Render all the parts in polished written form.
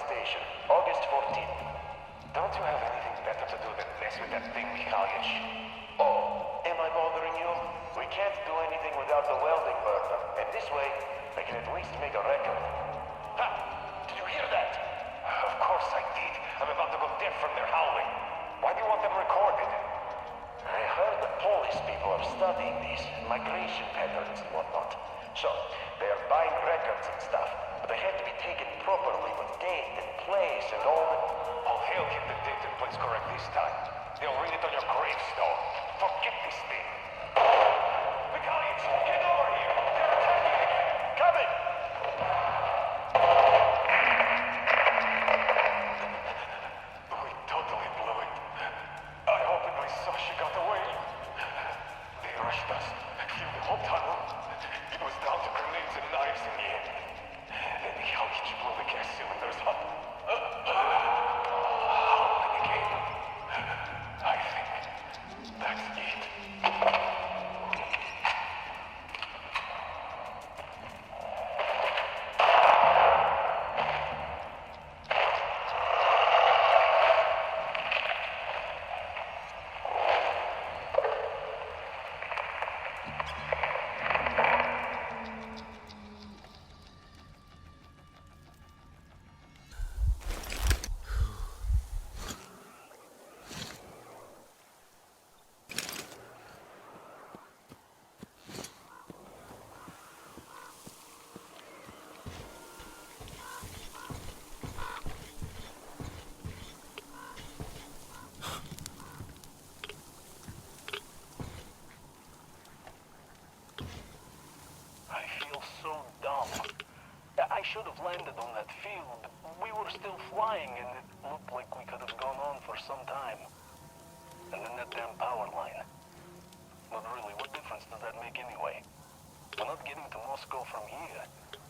Station, August 14th. Don't you have anything better to do than mess with that thing, Mikhailych? Oh, am I bothering you? We can't do anything without the welding burner, and this way, I can at least make a record. Ha! Did you hear that? Of course I did. I'm about to go deaf from their howling. Why do you want them recorded? I heard the Polish people are studying these migration patterns and whatnot. So, they are buying records and stuff, but they have to be taken properly with date and place and all that. Oh, they'll get the date and place correct this time. They'll read it on your gravestone. Forget this thing. Mikhailych, get over here! They're attacking again! Coming! We totally blew it. I opened my saw she got away. They rushed us through the whole tunnel. It was down to grenades and knives in the end. Then Mikhailych blew the gas cylinders up. Howling again. I think that's it. I should have landed on that field. We were still flying and it looked like we could have gone on for some time. And then that damn power line. But really, what difference does that make anyway? We're not getting to Moscow from here,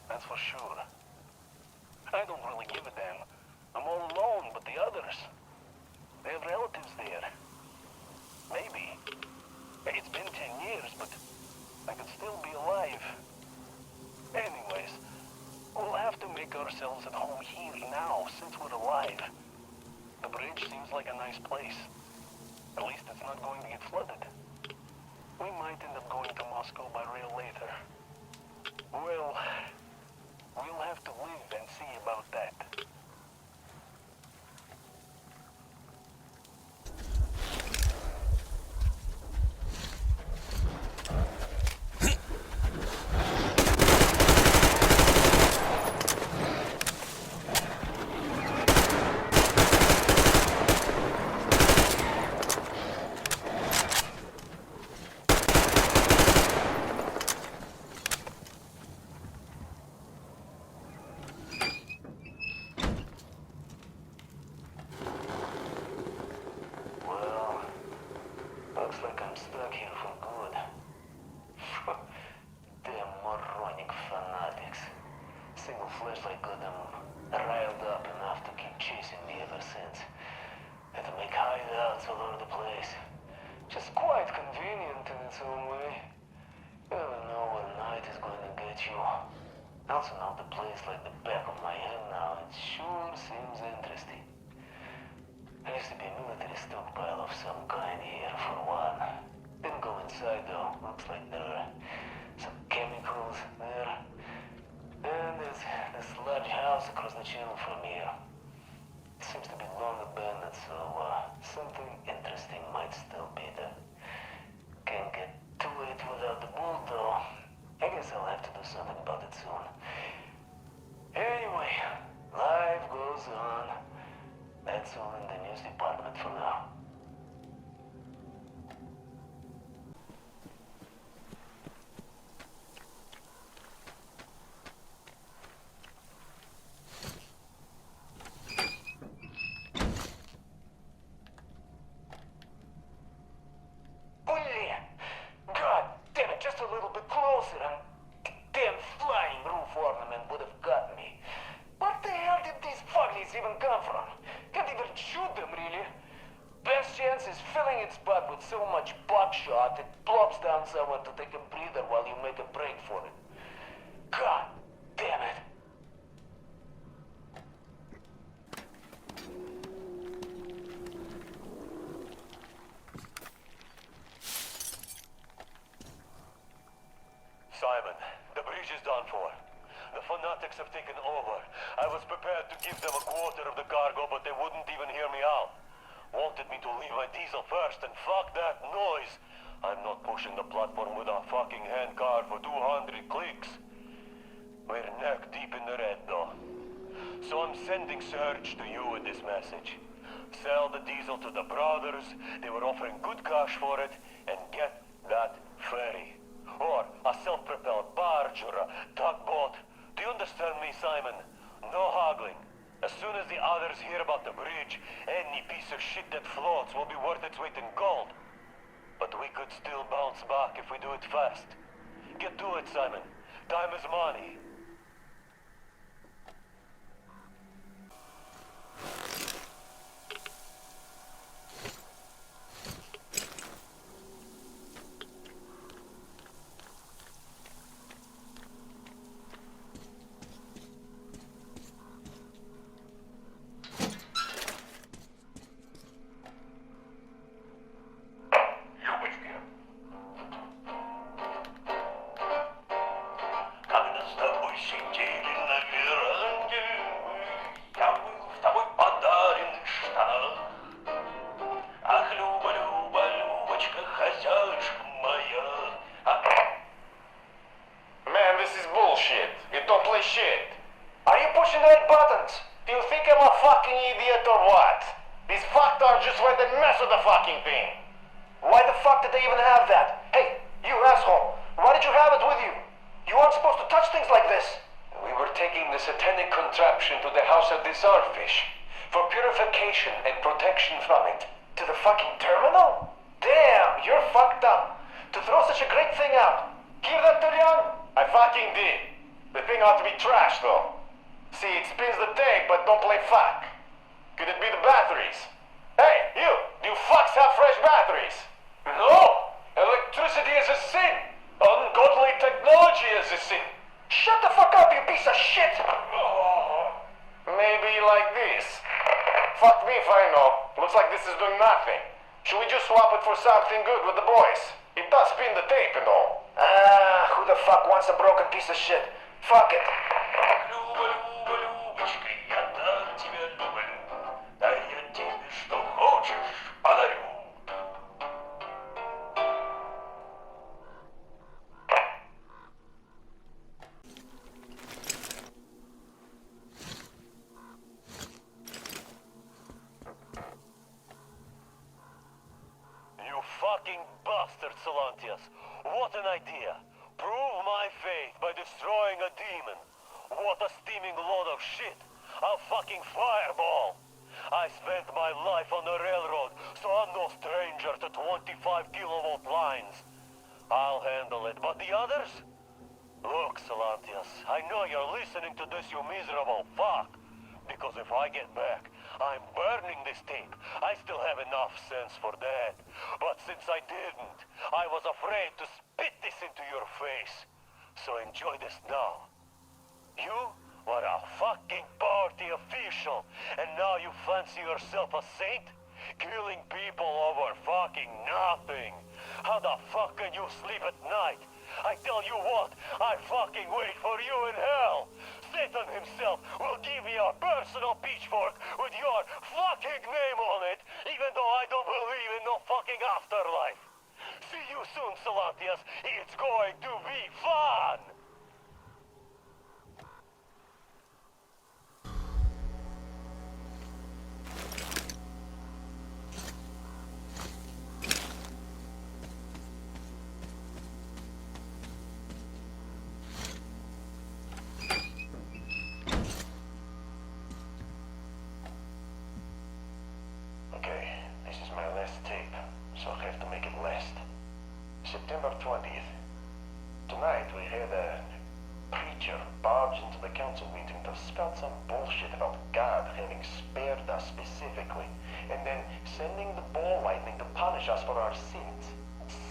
that's for sure. I don't really give a damn. I'm all alone, but the others, they have relatives there. Maybe. It's been 10 years, but I could still be alive. Anyways, we'll have to make ourselves at home here now, since we're alive. The bridge seems like a nice place. At least it's not going to get flooded. We might end up going to Moscow by rail later. Well, we'll have to live and see about that. Looks like I'm stuck here for good. Damn moronic fanatics. Single flashlight got them riled up enough to keep chasing me ever since. Had to make hideouts all over the place. Just quite convenient in its own way. You never know what night is going to get you. I also know the place like the back of my head now. It sure seems interesting. There used to be a military stockpile of some kind here for one. Didn't go inside though. Looks like there are some chemicals there. And there's this large house across the channel from here. It seems to be long abandoned, so something interesting might still be there. Can't get to it without the bull though. I guess I'll have to do something about it soon. Anyway, life goes on. That's all in the news department for now. convenient spot with so much buckshot, it plops down somewhere to take a breather while you make a break for it. God damn it. Simon, the bridge is done for. The fanatics have taken over. I was prepared to give them a quarter of the cargo, but they wouldn't even hear me out. Wanted me to leave my diesel first, and fuck that noise. I'm not pushing the platform with a fucking handcar for 200 clicks. We're neck deep in the red, though. So I'm sending Surge to you with this message. Sell the diesel to the brothers, they were offering good cash for it, and get that ferry. Or a self-propelled barge or a tugboat. Do you understand me, Simon? No haggling. As soon as the others hear about the bridge, any piece of shit that floats will be worth its weight in gold. But we could still bounce back if we do it fast. Get to it, Simon. Time is money. Shit. Are you pushing the right buttons? Do you think I'm a fucking idiot or what? These fucktards just went and messed with the fucking thing. Why the fuck did they even have that? Hey, you asshole, why did you have it with you? You aren't supposed to touch things like this. We were taking the satanic contraption to the house of the Czarfish for purification and protection from it. To the fucking terminal? Damn, you're fucked up. To throw such a great thing out. Give that to Leon? I fucking did. The thing ought to be trashed, though. See, it spins the tank, but don't play fuck. Could it be the batteries? Hey, you! Do you fucks have fresh batteries? No! Electricity is a sin! Ungodly technology is a sin! Shut the fuck up, you piece of shit! Oh. Maybe like this. Fuck me if I know. Looks like this is doing nothing. Should we just swap it for something good with the boys? It does spin the tape and all. Who the fuck wants a broken piece of shit? Fuck it. You fucking bastard, Solantius. What an idea. Prove my faith by destroying a demon. What a steaming load of shit. A fucking fireball. I spent my life on the railroad, so I'm no stranger to 25 kilovolt lines. I'll handle it, but the others? Look, Solantius, I know you're listening to this, you miserable fuck. Because if I get back, I'm burning this tape. I still have enough sense for that. But since I didn't, I was afraid to spit this into your face. So enjoy this now. You were a fucking party official, and now you fancy yourself a saint? Killing people over fucking nothing. How the fuck can you sleep at night? I tell you what, I fucking wait for you in hell. Satan himself will give me a personal pitchfork with your fucking name on it, even though I don't believe in no fucking afterlife. See you soon, Solantius. It's going to be fun! September 20th. Tonight we heard a preacher barge into the council meeting to spout some bullshit about God having spared us specifically, and then sending the ball lightning to punish punish us for our sins.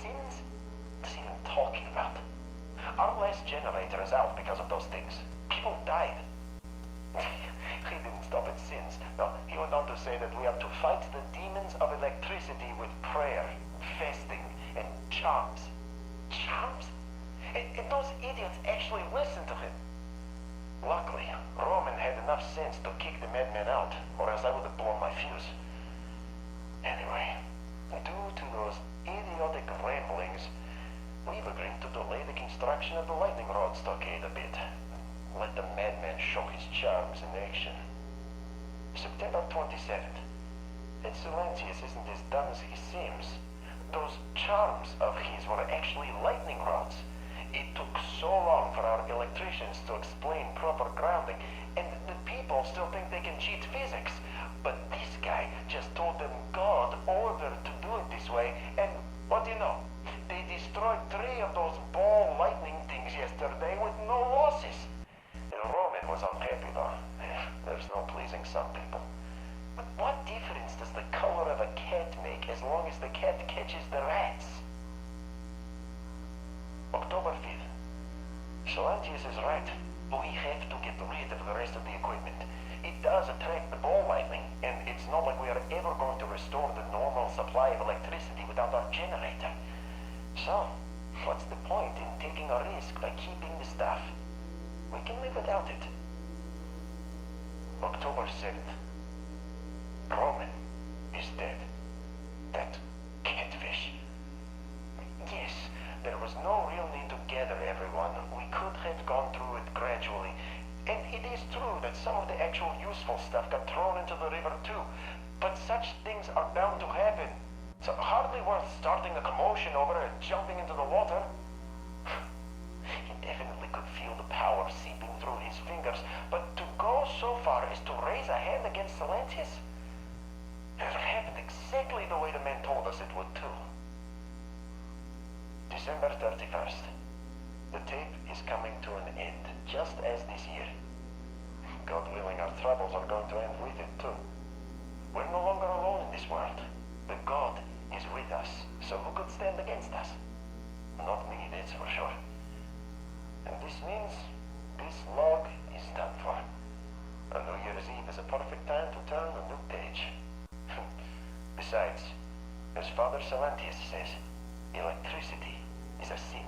Sins? What's he even talking about? Our last generator is out because of those things. People died. He didn't stop at sins. No, he went on to say that we are to fight the demons of electricity with prayer, fasting, and charms. Charms? And those idiots actually listened to him. Luckily, Roman had enough sense to kick the madman out, or else I would have blown my fuse. Anyway, due to those idiotic ramblings, we've agreed to delay the construction of the lightning rod stockade a bit. Let the madman show his charms in action. September 27th. And Silencius isn't as dumb as he seems. Those charms of his were actually lightning rods. It took so long for our electricians to explain proper grounding, and the people still think they can cheat physics. But this guy just told them God ordered to do it this way, and what do you know? They destroyed 3 of those ball lightning things yesterday with no losses. The Roman was unhappy though. There's no pleasing some people. But what difference does the color of a cat make as long as the cat catches the rats? October 5th. Silencius is right. We have to get rid of the rest of the equipment. It does attract the ball lightning, and it's not like we are ever going to restore the normal supply of electricity without our generator. So, what's the point in taking a risk by keeping the stuff? We can live without it. October 7th. Roman is dead. That catfish. Yes, there was no real need to gather everyone. We could have gone through it gradually. And it is true that some of the actual useful stuff got thrown into the river too. But such things are bound to happen. It's hardly worth starting a commotion over and jumping into the water. He definitely could feel the power seeping through his fingers, but to go so far as to raise a hand against Silencius? It happened exactly the way the man told us it would too. December 31st. The tape is coming to an end, just as this year. God willing, our troubles are going to end with it too. We're no longer alone in this world. The God is with us, so who could stand against us? Not me, that's for sure. And this means this log is done for. A New Year's Eve is a perfect time to turn a new page. Besides, as Father Silencius says, electricity is a sin.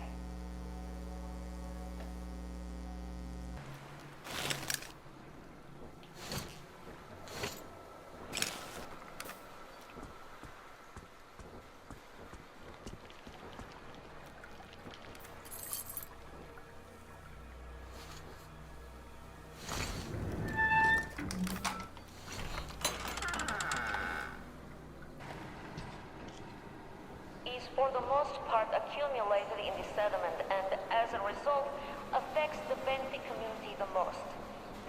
For the most part accumulated in the sediment and, as a result, affects the benthic community the most.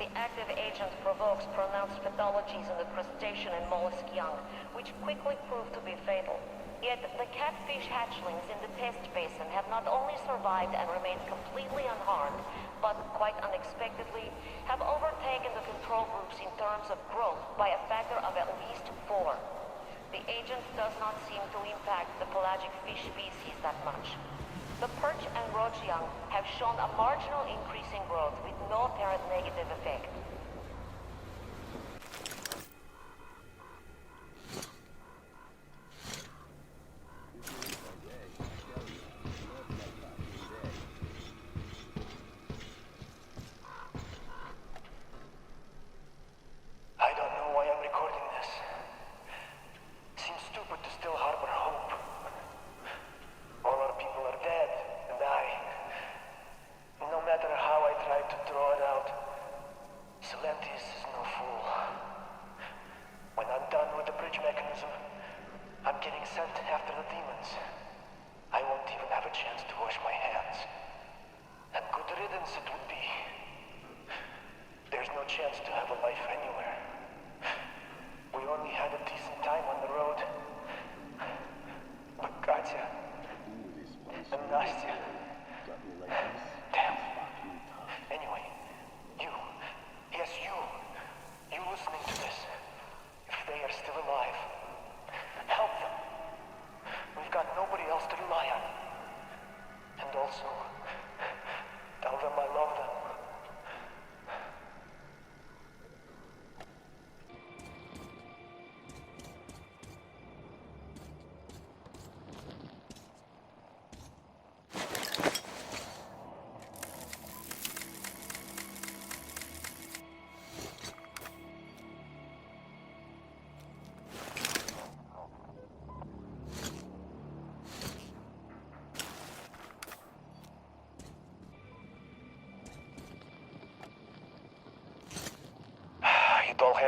The active agent provokes pronounced pathologies in the crustacean and mollusk young, which quickly prove to be fatal. Yet the catfish hatchlings in the test basin have not only survived and remained completely unharmed, but quite unexpectedly have overtaken the control groups in terms of growth by a factor of at least 4. The agent does not seem to impact the pelagic fish species that much. The perch and roach young have shown a marginal increase in growth with no apparent negative effect. I don't know why I'm recording this. Seems stupid to still harbor hope. All our people are dead, and no matter how I try to draw it out, Silencius is no fool. When I'm done with the bridge mechanism, I'm getting sent after the demons. I won't even have a chance to wash my hands. And good riddance it would be. There's no chance to have a life anywhere. We only had a decent time on the road. But Katya and Nastya. Damn. Anyway, you listening to this, if they are still alive, help them.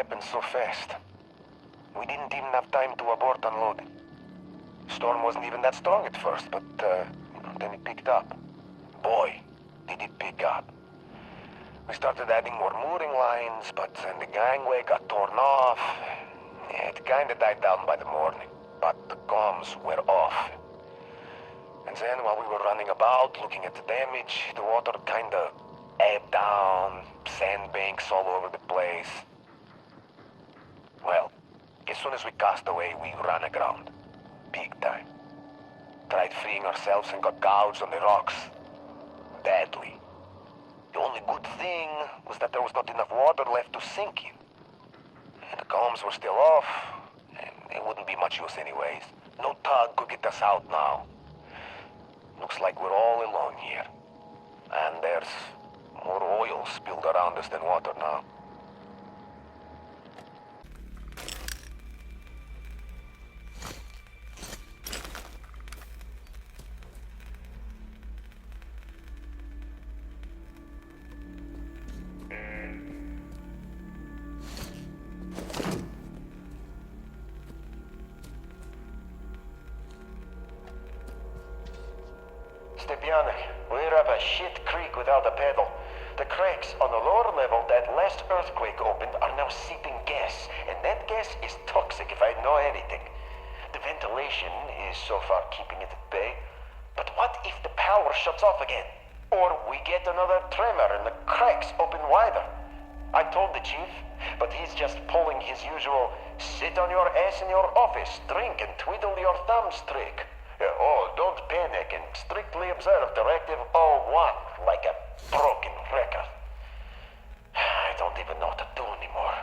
happened so fast. We didn't even have time to abort unloading. Storm wasn't even that strong at first, but then it picked up. Boy, did it pick up. We started adding more mooring lines, but then the gangway got torn off. Yeah, it kinda died down by the morning, but the comms were off. And then while we were running about, looking at the damage, the water kinda ebbed down, sandbanks all over the place. Well, as soon as we cast away, we ran aground. Big time. Tried freeing ourselves and got gouged on the rocks. Badly. The only good thing was that there was not enough water left to sink in. And the comms were still off, and it wouldn't be much use anyways. No tug could get us out now. Looks like we're all alone here. And there's more oil spilled around us than water now. Stepanek, we're up a shit creek without a paddle. The cracks on the lower level that last earthquake opened are now seeping gas, and that gas is toxic if I know anything. The ventilation is so far keeping it at bay. But what if the power shuts off again? Or we get another tremor and the cracks open wider? I told the chief, but he's just pulling his usual sit on your ass in your office, drink and twiddle your thumbs trick. Oh, don't panic and strictly observe Directive 01 like a broken record. I don't even know what to do anymore.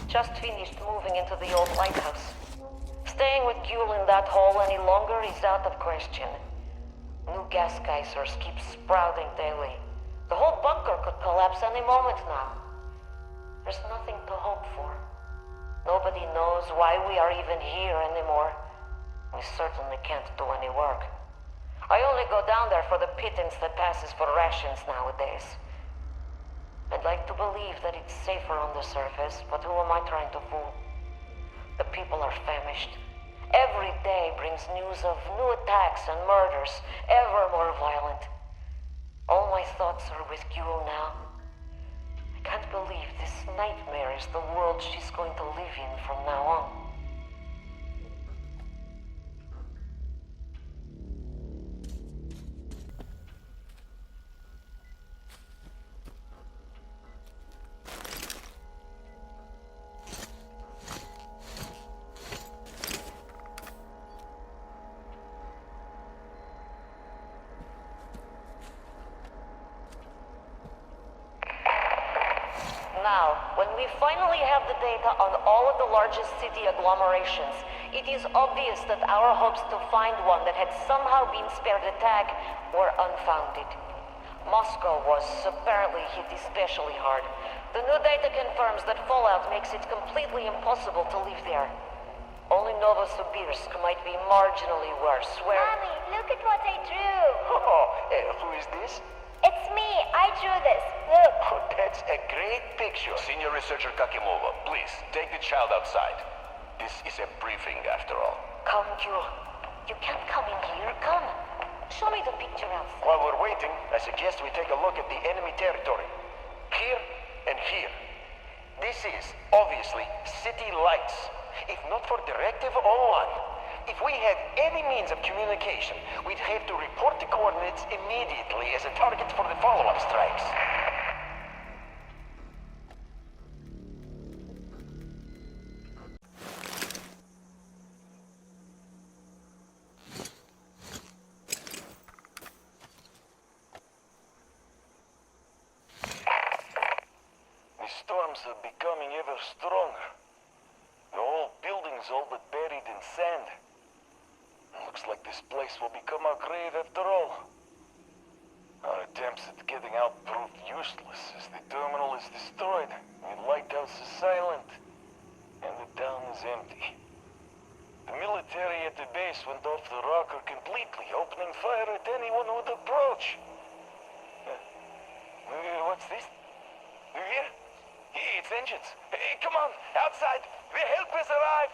Just finished moving into the old lighthouse. Staying with Gule in that hole any longer is out of question. New gas geysers keep sprouting daily. The whole bunker could collapse any moment now. There's nothing to hope for. Nobody knows why we are even here anymore. We certainly can't do any work. I only go down there for the pittance that passes for rations nowadays. I'd like to believe that it's safer on the surface, but who am I trying to fool? The people are famished. Every day brings news of new attacks and murders, ever more violent. All my thoughts are with Gule now. I can't believe this nightmare is the world she's going to live in from now on. Now, when we finally have the data on all of the largest city agglomerations, it is obvious that our hopes to find one that had somehow been spared attack were unfounded. Moscow was apparently hit especially hard. The new data confirms that fallout makes it completely impossible to live there. Only Novosibirsk might be marginally worse, where... Mommy, look at what I drew. Who is this? It's me. I drew this. Look. Oh, that's a great picture. Senior Researcher Kakimova, please, take the child outside. This is a briefing, after all. Come, Gule. You can't come in here. Come. Show me the picture outside. While we're waiting, I suggest we take a look at the enemy territory. Here and here. This is, obviously, city lights. If not for Directive 01, if we had any means of communication, we'd have to report the coordinates immediately as a target for the follow-up strikes. becoming ever stronger. The whole building's all but buried in sand. Looks like this place will become our grave after all. Our attempts at getting out proved useless as the terminal is destroyed, the lighthouse is silent, and the town is empty. The military at the base went off the rocker completely, opening fire at anyone who would approach. What's this? You hear? It's engines. Hey, come on, outside! The help has arrived!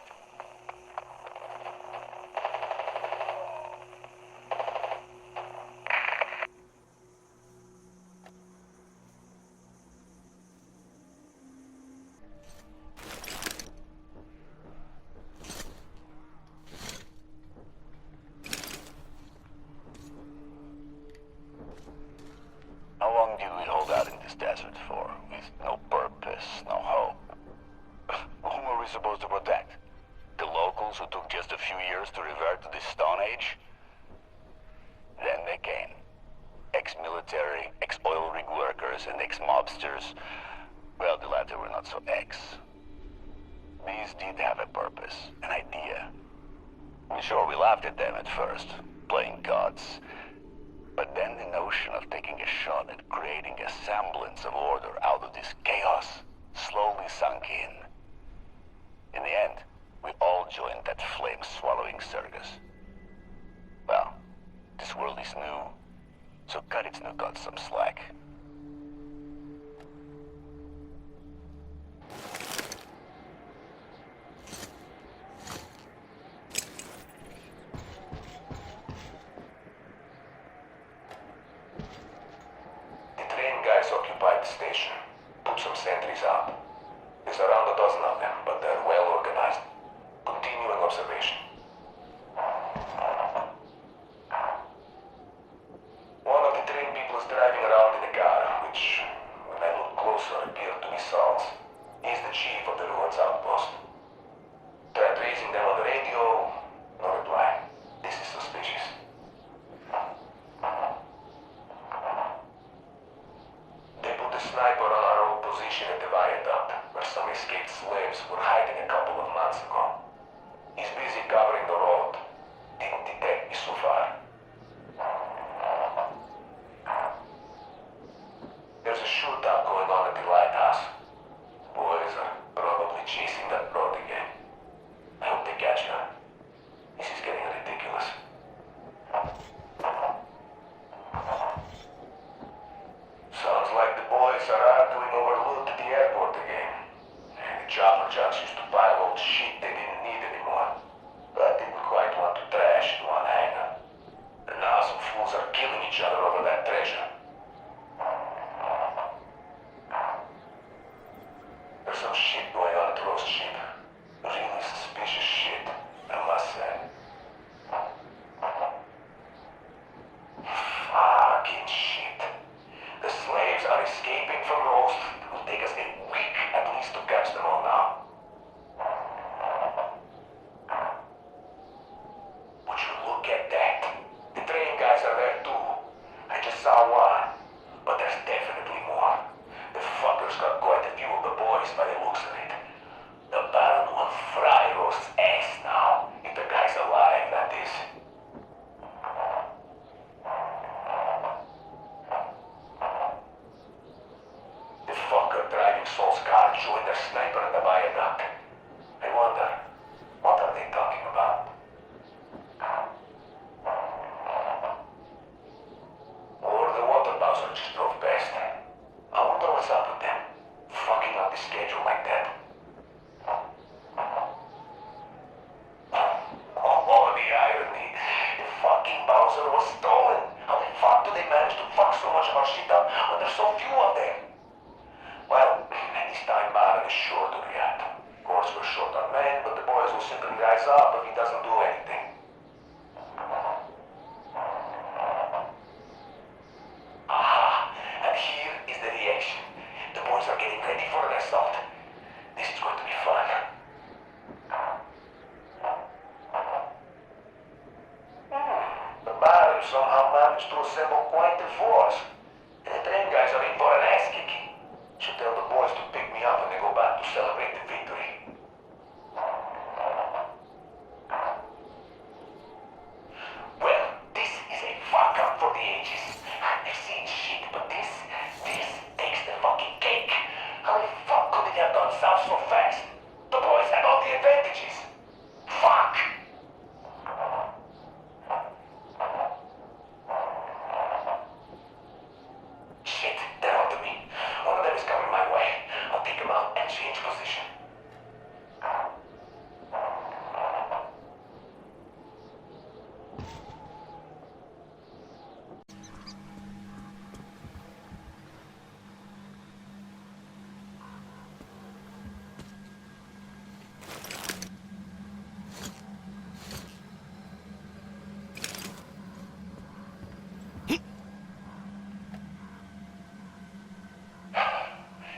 How long did we hold out in this desert for, with no purpose, no hope? Whom are we supposed to protect? The locals who took just a few years to revert to the Stone Age? Then they came. Ex-military, ex-oil rig workers, and ex-mobsters. Well, the latter were not so ex. These did have a purpose, an idea. Sure, we laughed at them at first, playing gods. But then the notion of taking a shot at creating a semblance of order out of this chaos slowly sunk in. In the end, we all joined that flame-swallowing circus. Well, this world is new, so cut its new gods some slack. Occupied the station. Put some sentries out. There's around a dozen of them, but they're well organized. Continuing observation. One of the train people is driving around in a car, which, when I look closer, appeared to be Saul's. He's the chief of the Ruins outpost. Tried raising them on the radio. No reply. This is suspicious. Sniper on our old position at the viaduct, where some escaped slaves were hiding a couple of months ago. He's busy covering the road. Didn't detect me so far. There's a shootout going on at the lighthouse. Boys are probably chasing that road again. I hope they catch her. This is getting ridiculous. Sounds like the boys are arguing over loot at the airport again. The chopper jacks used to pile old shit they didn't need anymore. But didn't quite want to trash in one hangar. And now some fools are killing each other over that treasure. There's some shit going on at Rose's ship. Really suspicious shit, I must say. Fucking shit. The slaves are escaping from Rose. It will take us a week at least to catch them all now. Would you look at that? The train guys are there too. I just saw one, but there's definitely more. The fuckers got quite a few of the boys by the looks of it. The Baron will fry Rose's ass now, if the guy's alive, that is. The fucker driving Saul's car joined their sniper at the viaduct. I wonder, what are they talking about? Or the water bowser just drove past. I wonder what's up with them. Fucking up the schedule like that. Oh, the irony. The fucking bowser was stolen. How the fuck do they manage to fuck so much of our shit up when there's so few of them? Well, this time Baron is sure to react. Of course, we're short on men, but the boys will simply rise up if he doesn't do anything. Ah, and here is the reaction. The boys are getting ready for an assault. This is going to be fun. The Baron somehow managed to assemble quite a force. And the train guys are in for an ass kicking. Should tell the boys to pick me up when they go back to celebrate the victory. Well, this is a fuck up for the ages. I've seen shit, but this takes the fucking cake. How the fuck could it have gone south so fast? The boys had all the advantages. Fuck! Shit, they're onto me. One of them is coming my way. I'll take him out and change position.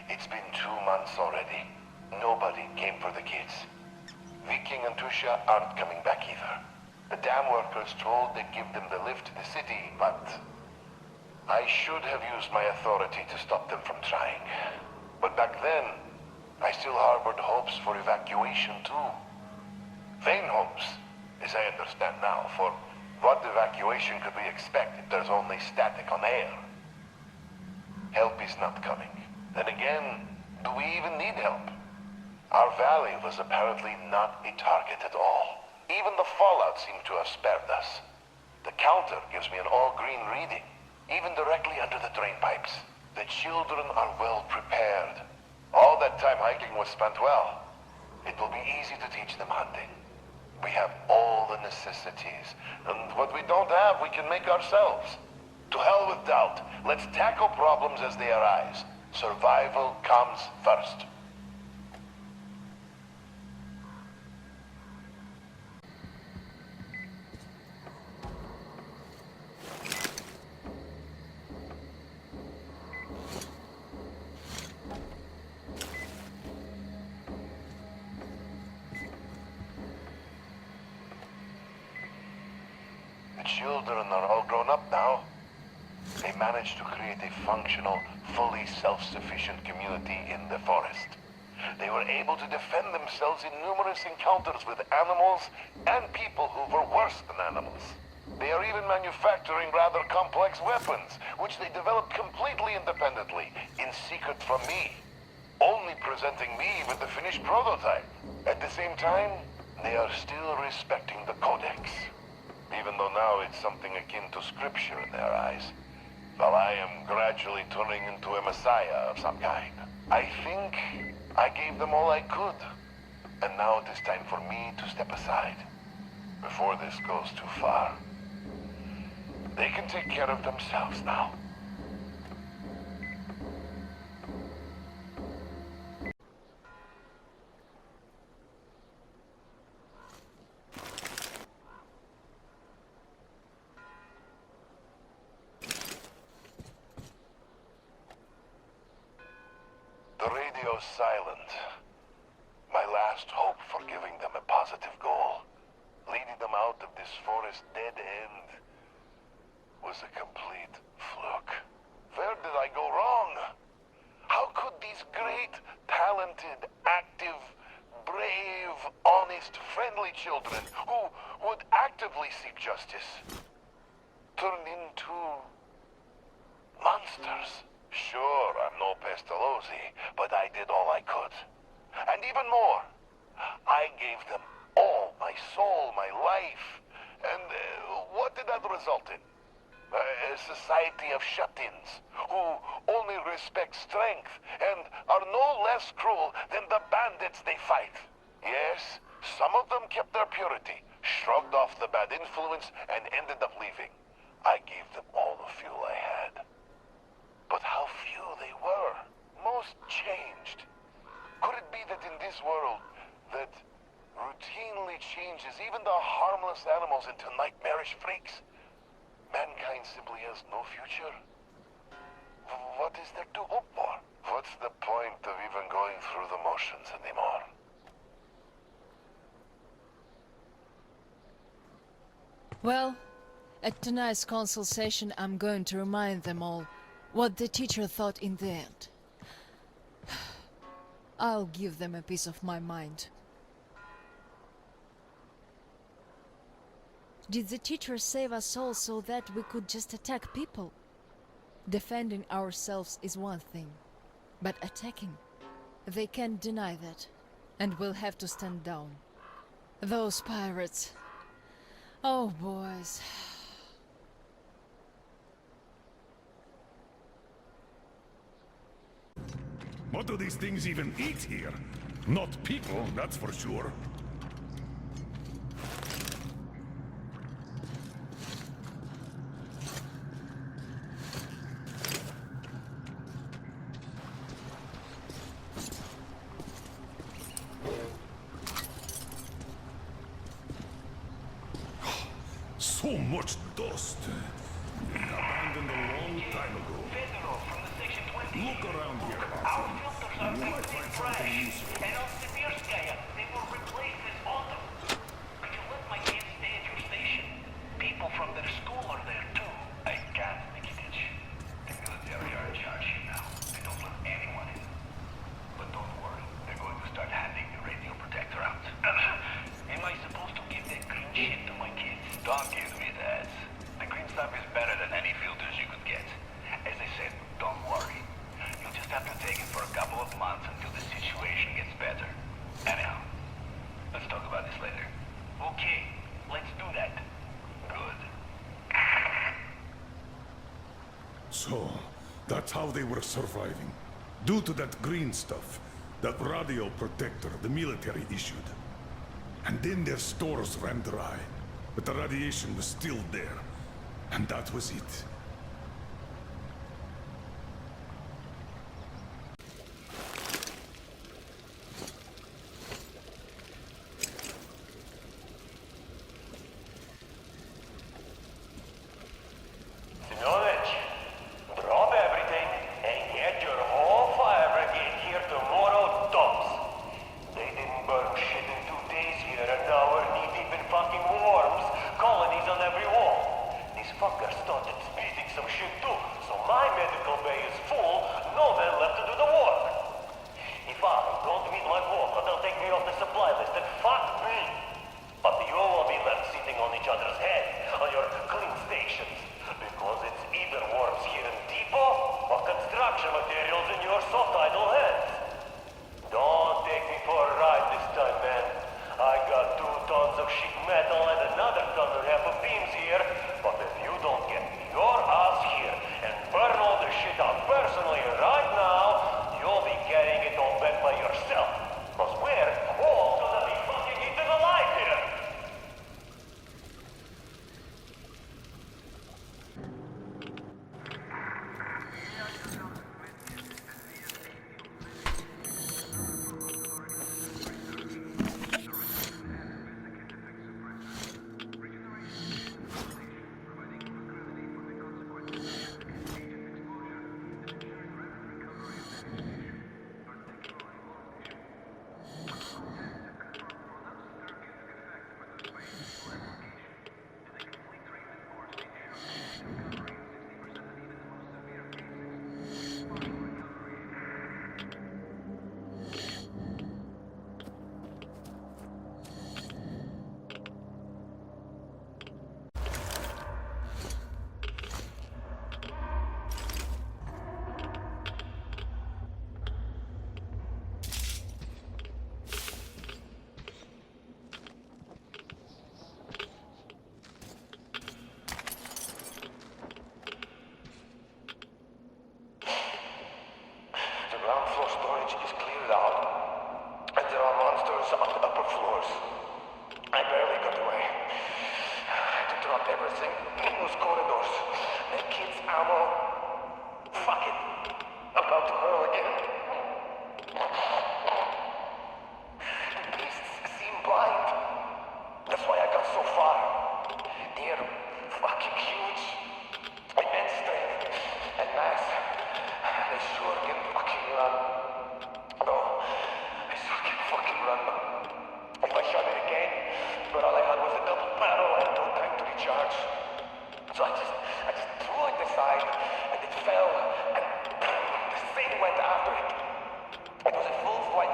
It's been 2 months already. Nobody came for the kids. Viking and Tusha aren't coming back either. The dam workers told they'd give them the lift to the city, but I should have used my authority to stop them from trying. But back then, I still harbored hopes for evacuation too. Vain hopes, as I understand now, for what evacuation could we expect if there's only static on air? Help is not coming. Then again, do we even need help? Our valley was apparently not a target at all. Even the fallout seemed to have spared us. The counter gives me an all-green reading, even directly under the drain pipes. The children are well prepared. All that time hiking was spent well. It will be easy to teach them hunting. We have all the necessities, and what we don't have, we can make ourselves. To hell with doubt. Let's tackle problems as they arise. Survival comes first. The children are all grown up now. They managed to create a functional, fully self-sufficient community in the forest. They were able to defend themselves in numerous encounters with animals and people who were worse than animals. They are even manufacturing rather complex weapons, which they developed completely independently, in secret from me, only presenting me with the finished prototype. At the same time, they are still respecting the Codex, even though now it's something akin to scripture in their eyes. Well, I am gradually turning into a messiah of some kind. I think I gave them all I could. And now it is time for me to step aside, before this goes too far. They can take care of themselves now. The radio's silent. My last hope for giving them a positive goal, leading them out of this forest dead end, was a complete fluke. Where did I go wrong? How could these great, talented, active, brave, honest, friendly children who would actively seek justice turn into monsters? Sure, I'm no Pestalozzi, but I did all I could. And even more, I gave them all my soul, my life. And what did that result in? A society of shut-ins who only respect strength and are no less cruel than the bandits they fight. Yes, some of them kept their purity, shrugged off the bad influence, and ended up leaving. I gave them all the fuel I had. But how few they were. Most changed. Could it be that in this world that routinely changes even the harmless animals into nightmarish freaks, mankind simply has no future? What is there to hope for? What's the point of even going through the motions anymore? Well, at tonight's consultation, I'm going to remind them all what the teacher thought in the end. I'll give them a piece of my mind. Did the teacher save us all so that we could just attack people? Defending ourselves is one thing, but attacking? They can't deny that, and we'll have to stand down. Those pirates. Oh, boys. What do these things even eat here? Not people, that's for sure. So much dust. Abandoned a long time ago. Look around here, Arthur. You might find something useful. And Novosibirsk, they were replaced this autumn. Could you let my kids stay at your station? People from their school are there too. I can't, Nikitich. The military are in charge here now. They don't let anyone in. But don't worry, they're going to start handing the radio protector out. Am I supposed to give that green shit to my kids? Don't give me that. The green stuff is better than any filters you could get. As I said, don't worry. You'll just have to take it for a couple of months until the situation gets better. Anyhow, let's talk about this later. Okay, let's do that. Good. So, that's how they were surviving. Due to that green stuff, that radio protector the military issued. And then their stores ran dry. But the radiation was still there. And that was it. Sinovich, drop everything and get your whole fire brigade here tomorrow tops. They didn't burn shit in 2 days here and now we're knee-deep in fucking worms, colonies on every wall. These fuckers started speeding some shit too, so my medical bay is full, no man left to do the work. If I don't meet my quota, they'll take me off the supply list and fuck me. But you will be left sitting on each other's heads on your clean stations. Because it's either worms here in depot or construction materials in your soft idle hands. Don't take me for a ride this time, man. I got 2 tons of sheet metal and another ton and a half of beams here. But if you don't get your ass here and burn all the shit out personally right now, you'll be carrying it all back by yourself. Because we're all gonna be fucking eaten alive here. The ground floor storage is cleared out, and there are monsters on the upper floors. I barely got away. I had to drop everything in those corridors. The kids' ammo. Fuck it. About to hurl again. The beasts seem blind. That's why I got so far. They're fucking huge. Immense strength and mass. They sure can fucking run. No, they sure can fucking run. If I shot it again, but all I had was a double barrel and no time to recharge. So I just threw it aside, and it fell, and the thing went after it. It was a full flight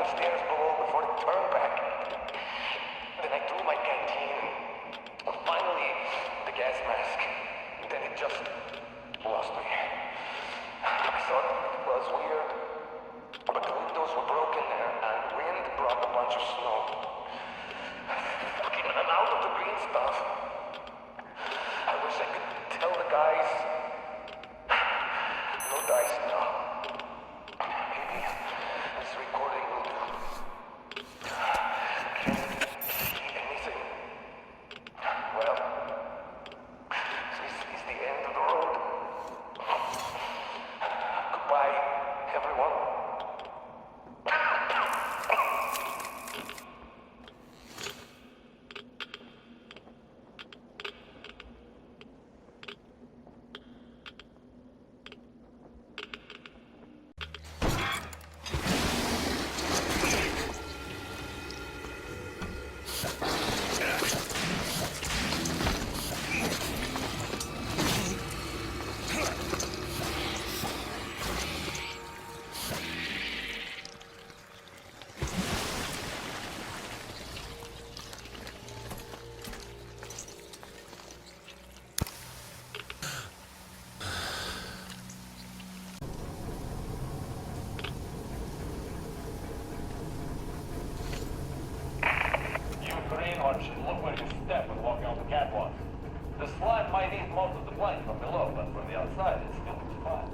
need most of the plane from below, but from the outside it still looks fine.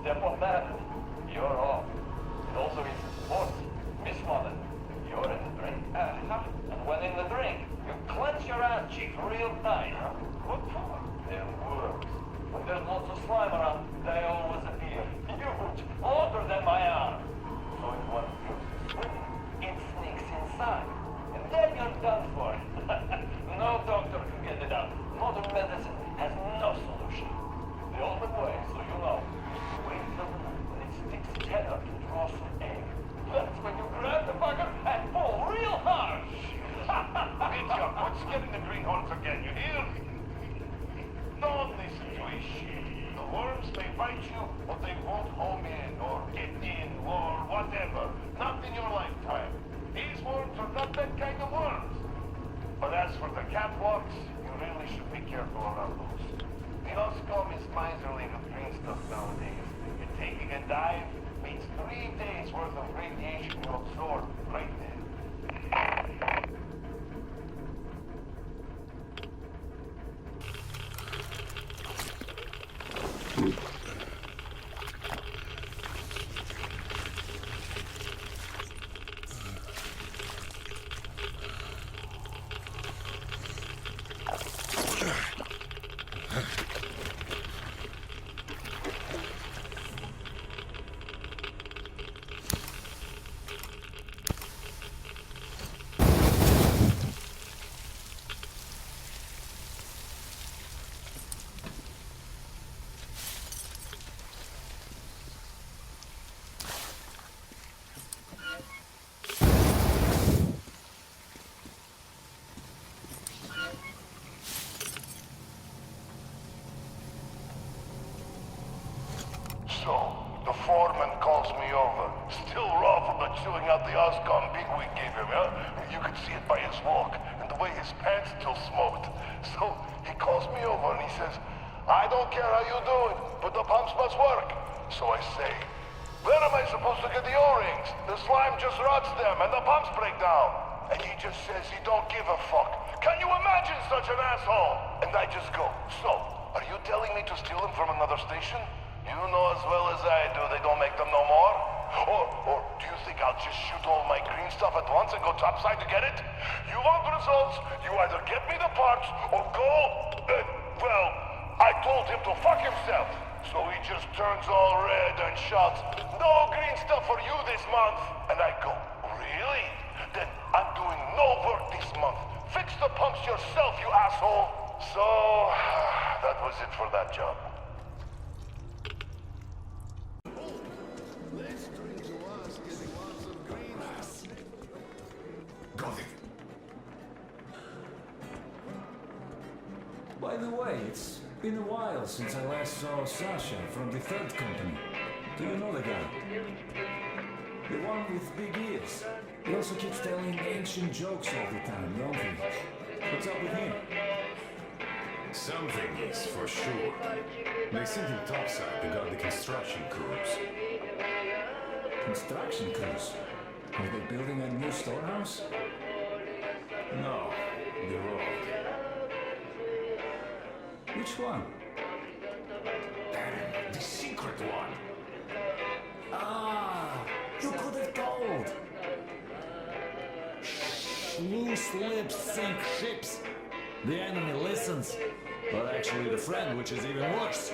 Step on that, you're off. It also is sports. Miss Modern, you're in the drink. And when in the drink, you clench your ass cheeks real tight. What for? They're worms. When there's lots of slime around, they always appear huge, longer than my arm. So if one feels swimming, it sneaks inside. And then you're done for. No doctor can get it out. Modern medicine has no solution. The only way, so you know, is to wait till the night when it sticks its head up to draw some egg. That's when you grab the bugger and pull real hard. Idiot, quit scaring the greenhorns again, you hear? Don't listen to his shit. The worms may bite you, but they won't home in, or get in, or whatever. Not in your lifetime. These worms are not that kind of worms. But as for the catwalks, you really should be careful around those. The Oscom is miserly with green stuff nowadays. You're taking a dive, means 3 days worth of radiation you absorb right there. So, the foreman calls me over. Still raw from the chewing out the Oscom bigwig gave him, huh? You could see it by his walk, and the way his pants still smoked. So, he calls me over and he says, I don't care how you do it, but the pumps must work. So I say, where am I supposed to get the O-rings? The slime just rots them and the pumps break down. And he just says he don't give a fuck. Can you imagine such an asshole? And I just go, so, are you telling me to steal them from another station? You know as well as I do they don't make them no more? Or do you think I'll just shoot all my green stuff at once and go topside to get it? You want results, you either get me the parts or go... well, I told him to fuck himself. So he just turns all red and shouts, no green stuff for you this month. And I go, really? Then I'm doing no work this month. Fix the pumps yourself, you asshole. So, that was it for that job. Got it. By the way, it's been a while since I last saw Sasha from the third company. Do you know the guy? The one with big ears. He also keeps telling ancient jokes all the time, don't he? What's up with him? Something is for sure. They sent him topside to guard the construction crews. Construction crews? Are they building a new storehouse? No, the road. Which one? Damn, the secret one. Ah, you could have told. Loose lips sink ships. The enemy listens, but actually the friend, which is even worse.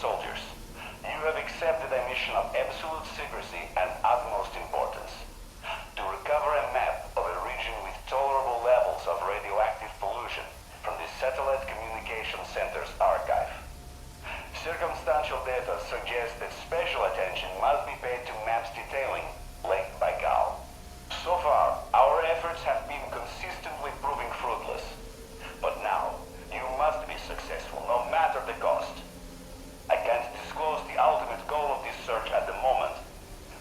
soldiers. You have accepted a mission of absolute secrecy and utmost importance. To recover a map of a region with tolerable levels of radioactive pollution from the Satellite Communication Center's archive. Circumstantial data suggests that special attention must be paid to maps detailing Lake Baikal. So far, our efforts have been consistently proving fruitless. But now, you must be successful, no matter the cost. I can't disclose the ultimate goal of this search at the moment,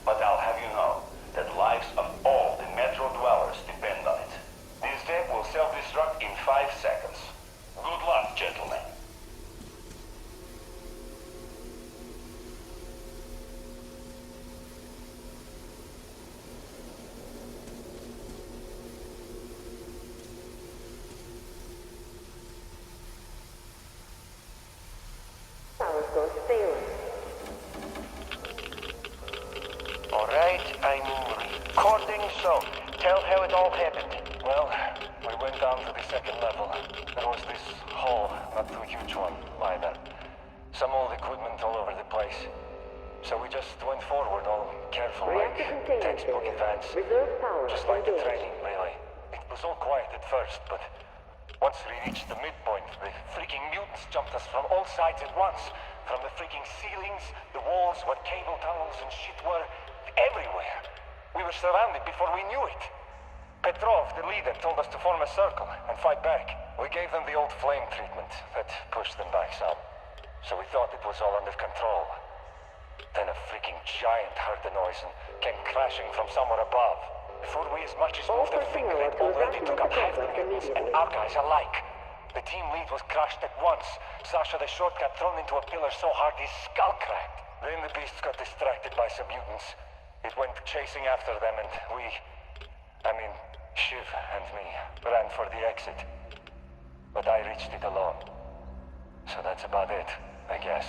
but I'll have you know that lives of all the Metro dwellers depend on it. This tape will self-destruct in 5 seconds. Good luck, gentlemen. Alright, I'm recording, so tell how it all happened. Well, we went down to the second level. There was this hole, not too huge one, either. Some old equipment all over the place. So we just went forward, all careful, like textbook advance. Just like the training, really. It was all quiet at first, but once we reached the midpoint, the freaking mutants jumped us from all sides at once. From the freaking ceilings, the walls, where cable tunnels and shit were, everywhere. We were surrounded before we knew it. Petrov, the leader, told us to form a circle and fight back. We gave them the old flame treatment that pushed them back some. So we thought it was all under control. Then a freaking giant heard the noise and came crashing from somewhere above. Before we as much as moved a finger, it already took up half the mutants and our guys alike. The team lead was crushed at once. Sasha the short got thrown into a pillar so hard his skull cracked. Then the beasts got distracted by some mutants. It went chasing after them and Shiv and me ran for the exit. But I reached it alone. So that's about it, I guess.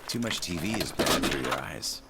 Too much TV is bad for your eyes.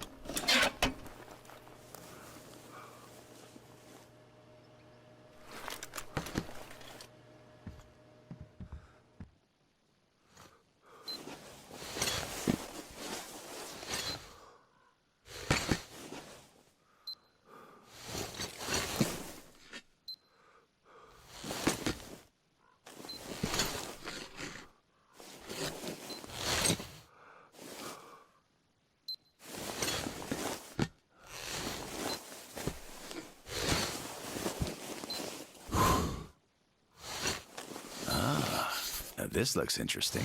This looks interesting.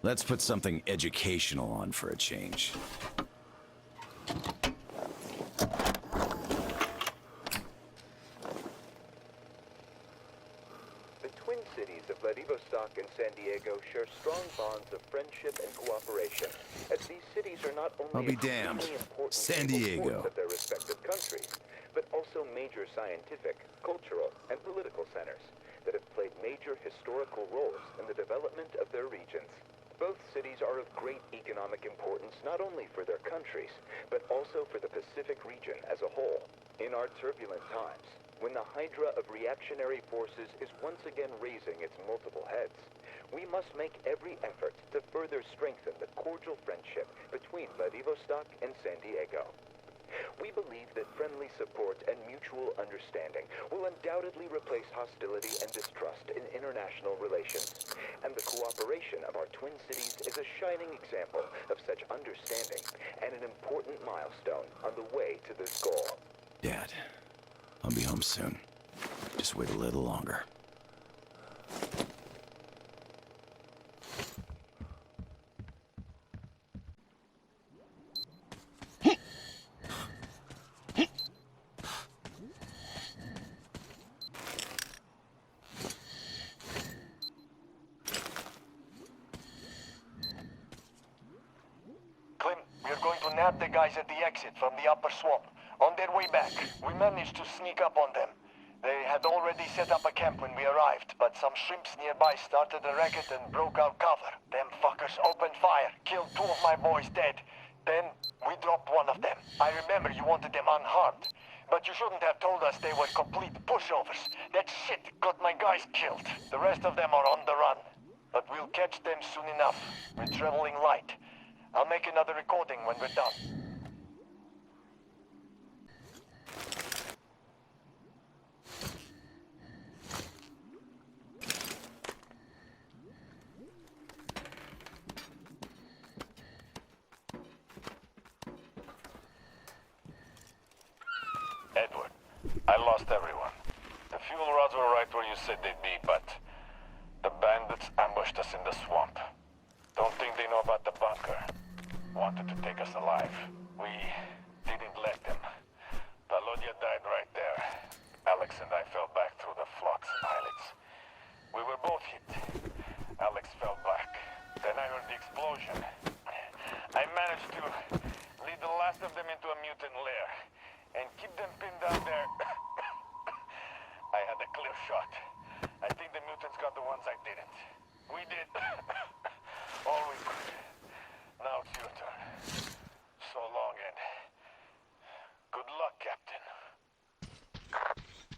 Let's put something educational on for a change. The twin cities of Vladivostok and San Diego share strong bonds of friendship and cooperation, as these cities are not only I'll be damned. important San Diego. of their respective countries, but also major scientific, cultural, and political centers that have played major historical roles in the development of their regions. Both cities are of great economic importance not only for their countries, but also for the Pacific region as a whole. In our turbulent times, when the hydra of reactionary forces is once again raising its multiple heads, we must make every effort to further strengthen the cordial friendship between Vladivostok and San Diego. We believe that friendly support and mutual understanding will undoubtedly replace hostility and distrust in international relations, and the cooperation of our twin cities is a shining example of such understanding and an important milestone on the way to this goal. Dad, I'll be home soon. Just wait a little longer. tapped the guys at the exit from the upper swamp. On their way back, we managed to sneak up on them. They had already set up a camp when we arrived, but some shrimps nearby started a racket and broke our cover. Them fuckers opened fire, killed 2 of my boys dead. Then, we dropped one of them. I remember you wanted them unharmed. But you shouldn't have told us they were complete pushovers. That shit got my guys killed. The rest of them are on the run. But we'll catch them soon enough. We're traveling light. I'll make another recording when we're done. Edward, I lost everyone. The fuel rods were right where you said they'd be, but the bandits ambushed us in the swamp. Don't think they know about the bunker. Wanted to take us alive. We didn't let them. Volodya died right there. Alex and I fell back through the flocks and islets. We were both hit. Alex fell back. Then I heard the explosion. I managed to lead the last of them into a mutant lair and keep them pinned down there. I had a clear shot. I think the mutants got the ones I didn't. We did all we could. Now it's your turn. So long, and good luck, Captain.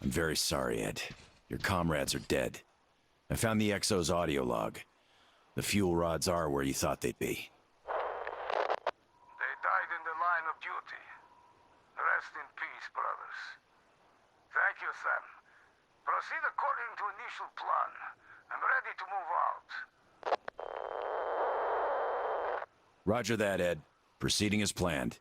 I'm very sorry, Ed. Your comrades are dead. I found the XO's audio log. The fuel rods are where you thought they'd be. They died in the line of duty. Rest in peace, brothers. Thank you, Sam. Proceed according to initial plan. I'm ready to move out. Roger that, Ed. Proceeding as planned.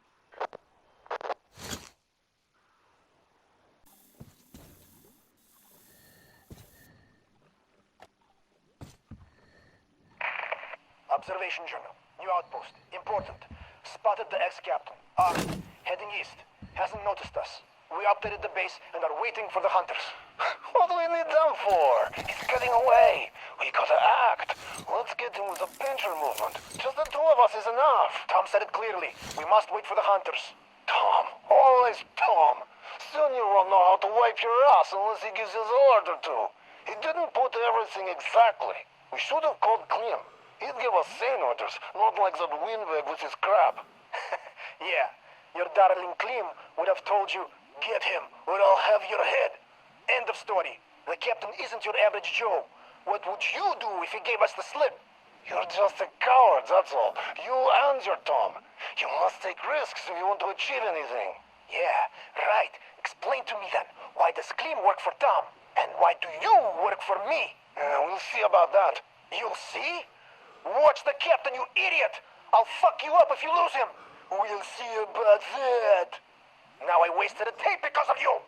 Observation journal. New outpost. Important. Spotted the ex-captain. Armed. Heading east. Hasn't noticed us. We updated the base and are waiting for the hunters. What do we need them for? He's getting away. We gotta act. Let's get him with a pincher movement. Just the 2 of us is enough. Tom said it clearly. We must wait for the hunters. Tom. Always Tom. Soon you won't know how to wipe your ass unless he gives his order to. He didn't put everything exactly. We should have called Klim. He'd give us sane orders, not like that windbag with his crap. Yeah. Your darling Klim would have told you, get him, or I'll have your head. End of story. The captain isn't your average Joe. What would you do if he gave us the slip? You're just a coward, that's all. You and your Tom. You must take risks if you want to achieve anything. Yeah, right. Explain to me then, why does Klim work for Tom? And why do you work for me? We'll see about that. You'll see? Watch the captain, you idiot! I'll fuck you up if you lose him! We'll see about that. Now I wasted a tape because of you!